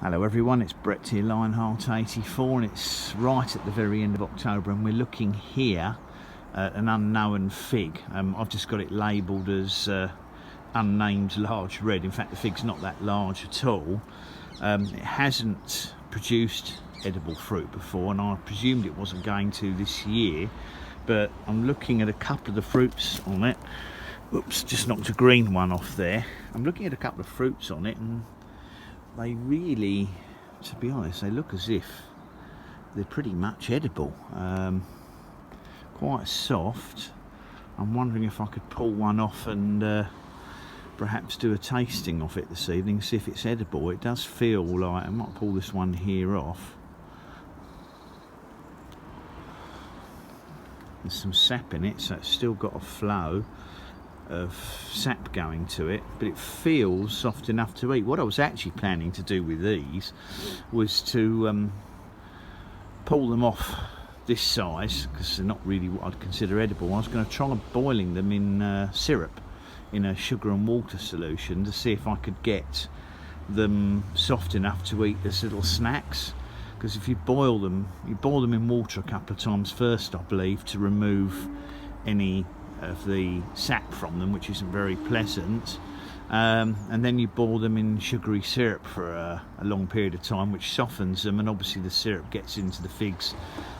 Hello everyone, it's Brett here, Lionheart84, and it's right at the very end of October, and we're looking here at an unknown fig. I've just got it labelled as unnamed large red. In fact, the fig's not that large at all. It hasn't produced edible fruit before, and I presumed it wasn't going to this year, but I'm looking at a couple of the fruits on it. Oops, just knocked a green one off there. I'm looking at a couple of fruits on it, and they really, to be honest, they look as if they're pretty much edible. Quite soft. I'm wondering if I could pull one off and perhaps do a tasting of it this evening, see if it's edible. It does feel like, I might pull this one here off. There's some sap in it, so it's still got a flow of sap going to it, but it feels soft enough to eat. What I was actually planning to do with these was to pull them off this size, because they're not really what I'd consider edible. I was going to try boiling them in syrup, in a sugar and water solution, to see if I could get them soft enough to eat as little snacks. Because if you boil them in water a couple of times first, I believe, to remove any of the sap from them, which isn't very pleasant, and then you boil them in sugary syrup for a long period of time, which softens them, and obviously the syrup gets into the figs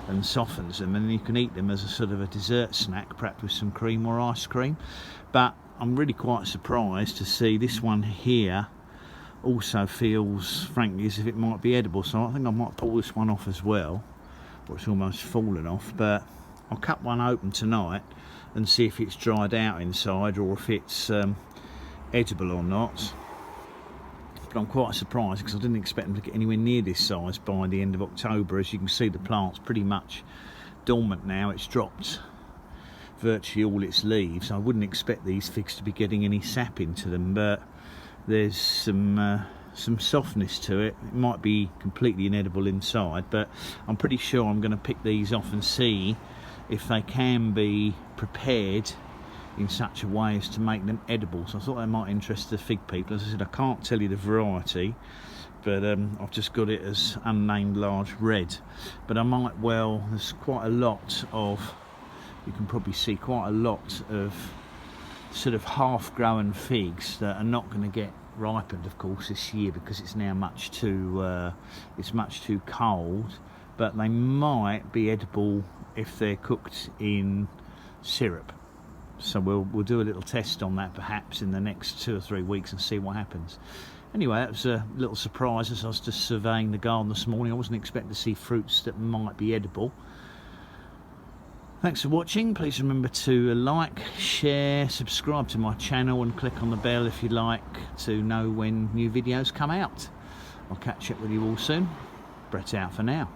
and softens them, and you can eat them as a sort of a dessert snack, perhaps with some cream or ice cream. But I'm really quite surprised to see this one here also feels, frankly, as if it might be edible, so I think I might pull this one off as well. Or it's almost fallen off, but I'll cut one open tonight and see if it's dried out inside, or if it's edible or not. But I'm quite surprised, because I didn't expect them to get anywhere near this size by the end of October. As you can see, the plant's pretty much dormant now. It's dropped virtually all its leaves. I wouldn't expect these figs to be getting any sap into them, but there's some softness to it. It might be completely inedible inside, but I'm pretty sure I'm going to pick these off and see if they can be prepared in such a way as to make them edible. So I thought that might interest the fig people. As I said, I can't tell you the variety, but I've just got it as unnamed large red. But I might well, there's quite a lot of, you can probably see quite a lot of sort of half-grown figs that are not going to get ripened, of course, this year, because it's now much too cold. But they might be edible if they're cooked in syrup. So we'll do a little test on that perhaps in the next 2 or 3 weeks and see what happens. Anyway, that was a little surprise as I was just surveying the garden this morning. I wasn't expecting to see fruits that might be edible. Thanks for watching. Please remember to like, share, subscribe to my channel, and click on the bell if you'd like to know when new videos come out. I'll catch up with you all soon. Brett out for now.